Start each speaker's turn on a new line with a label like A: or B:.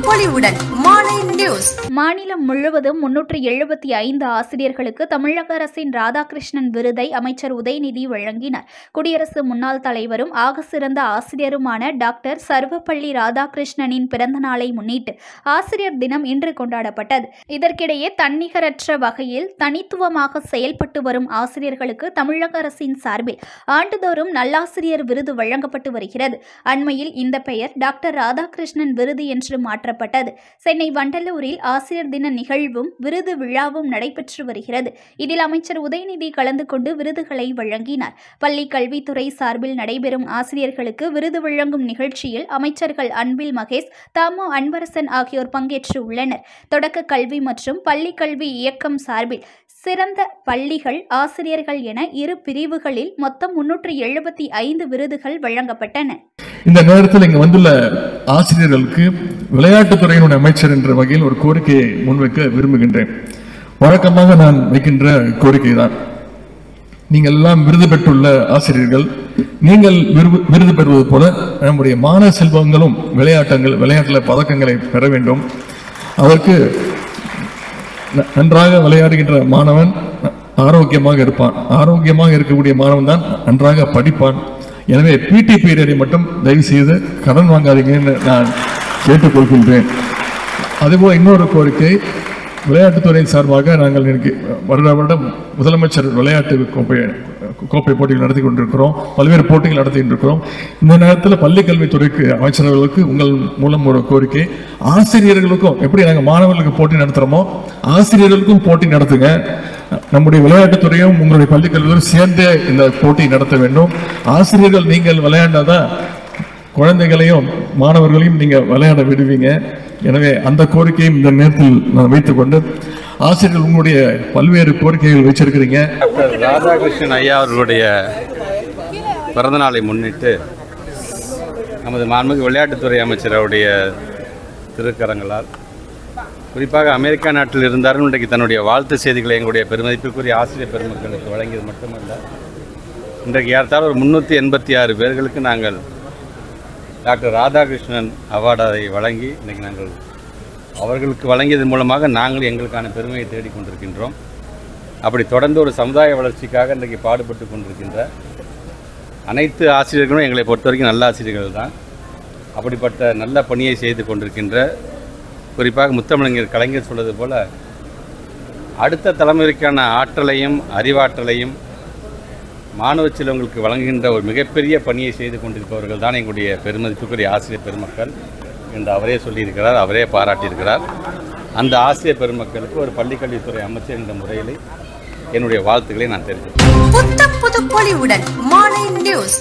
A: பொலிவுடன் மாலை நியூஸ்.
B: மாநிலம் முழுவதும் 375 ஆசிரியர்களுக்கு தமிழக அரசின் ராதாகிருஷ்ணன் விருதை அமைச்சர் உதயநிதி வழங்கினார். குடியரசு முன்னாள் தலைவரும் ஆக சிறந்த ஆசிரியருமான டாக்டர் சர்வப்பள்ளி ராதாகிருஷ்ணனின் பிறந்த நாளை முன்னிட்டு ஆசிரியர் தினம் இன்று கொண்டாடப்பட்டது. இதற்கிடையே தன்னிகரற்ற வகையில் தனித்துவமாக செயல்பட்டு வரும் ஆசிரியர்களுக்கு தமிழக அரசின் சார்பில் ஆண்டுதோறும் நல்லாசிரியர் விருது வழங்கப்பட்டு வருகிறது. அண்மையில் இந்த பெயர் டாக்டர் ராதாகிருஷ்ணன் விருது என்று மாற்றப்பட்டது. சென்னை வண்டலூரில் ஆசிரியர் தின நிகழ்வும் விருது விழாவும் நடைபெற்று வருகிறது. இதில் அமைச்சர் உதயநிதி கலந்து கொண்டு விருதுகளை வழங்கினார். பள்ளி கல்வித்துறை சார்பில் நடைபெறும் ஆசிரியர்களுக்கு விருது வழங்கும் நிகழ்ச்சியில் அமைச்சர்கள் அன்பில் மகேஷ், தாமோ அன்பரசன் ஆகியோர் பங்கேற்று உள்ளனர். தொடக்க கல்வி மற்றும் பள்ளி கல்வி இயக்கம் சார்பில் சிறந்த பள்ளிகள் ஆசிரியர்கள் என இரு பிரிவுகளில் மொத்தம் 375 விருதுகள் வழங்கப்பட்டன.
C: இந்த நேரத்தில் இங்கு வந்துள்ள ஆசிரியர்களுக்கு விளையாட்டுத்துறையினுடைய அமைச்சர் என்ற வகையில் ஒரு கோரிக்கையை முன்வைக்க விரும்புகின்றேன். வழக்கமாக நான் வைக்கின்ற கோரிக்கை தான், நீங்கள் எல்லாம் விருது பெற்றுள்ள ஆசிரியர்கள், நீங்கள் விருது பெறுவது போல நம்முடைய மாணவ செல்வங்களும் விளையாட்டில் பதக்கங்களை பெற வேண்டும். அதற்கு நன்றாக விளையாடுகின்ற மாணவன் ஆரோக்கியமாக இருப்பான். ஆரோக்கியமாக இருக்கக்கூடிய மாணவன் தான் நன்றாக படிப்பான். எனவே பிடி பீரியடை மட்டும் தயவு செய்து கடன் வாங்காதீங்கன்னு நான் கேட்டுக்கொள்கின்றேன். அதேபோல் இன்னொரு கோரிக்கை, விளையாட்டுத்துறையின் சார்பாக நாங்கள் வருடம் முதலமைச்சர் விளையாட்டு கோப்பை போட்டிகள் நடத்தி கொண்டிருக்கிறோம், பல்வேறு போட்டிகள் நடத்திட்டு இருக்கிறோம். இந்த நேரத்தில் பள்ளி கல்வித்துறைக்கு அமைச்சர்களுக்கு உங்கள் மூலம் ஒரு கோரிக்கை, ஆசிரியர்களுக்கும் எப்படி நாங்கள் மாணவர்களுக்கு போட்டி நடத்துகிறோமோ ஆசிரியர்களுக்கும் போட்டி நடத்துங்க. நம்முடைய விளையாட்டுத்துறையும் உங்களுடைய பள்ளி கல்வித்துறையும் சேர்ந்தே இந்த போட்டி நடத்த வேண்டும். ஆசிரியர்கள் நீங்கள் விளையாண்டாதான் குழந்தைகளையும் மாணவர்களையும் நீங்க விளையாட விடுவீங்க. எனவே அந்த கோரிக்கையும் இந்த நேரத்தில் நான் வைத்துக் கொண்டு, ஆசிரியர்கள் உங்களுடைய பல்வேறு கோரிக்கைகள் வச்சிருக்கிறீங்க.
D: டாக்டர் ராதாகிருஷ்ணன் ஐயா அவர்களுடைய பிறந்த நாளை முன்னிட்டு நமது மாண்புமிகு விளையாட்டுத்துறை அமைச்சர் அவருடைய திருக்கரங்களால், குறிப்பாக அமெரிக்கா நாட்டில் இருந்தாலும் இன்றைக்கு தன்னுடைய வாழ்த்து செய்திகளை எங்களுடைய பெருமதிப்புக்குரிய ஆசிரியர் பெருமக்களுக்கு வழங்கியது மட்டுமல்ல, இன்றைக்கு ஏறத்தாழ ஒரு 386 பேர்களுக்கு நாங்கள் டாக்டர் ராதாகிருஷ்ணன் அவார்டை வழங்கி இன்றைக்கி நாங்கள் அவர்களுக்கு வழங்கியதன் மூலமாக நாங்கள் எங்களுக்கான பெருமையை தேடிக்கொண்டிருக்கின்றோம். அப்படி தொடர்ந்து ஒரு சமுதாய வளர்ச்சிக்காக இன்றைக்கு பாடுபட்டு கொண்டிருக்கின்ற அனைத்து ஆசிரியர்களும் எங்களை பொறுத்த வரைக்கும் நல்ல ஆசிரியர்கள் தான். அப்படிப்பட்ட நல்ல பணியை செய்து கொண்டிருக்கின்ற, குறிப்பாக முத்தமிழர் கலைஞர் சொல்வது போல, அடுத்த தலைமுறைக்கான ஆற்றலையும் அறிவாற்றலையும் மாணவ செல்வங்களுக்கு வழங்குகின்ற ஒரு மிகப்பெரிய பணியை செய்து கொண்டிருப்பவர்கள் தான் எங்களுடைய பெருமதிப்புக்குரிய ஆசிரியர் பெருமக்கள் என்று அவரே சொல்லியிருக்கிறார், அவரே பாராட்டியிருக்கிறார். அந்த ஆசிரியர் பெருமக்களுக்கு ஒரு பள்ளிக்கல்வித்துறை அமைச்சர் என்ற முறையில் என்னுடைய வாழ்த்துக்களை நான் தெரிவிக்கிறேன்.
A: புது பொலிவுடன் மாலை நியூஸ்.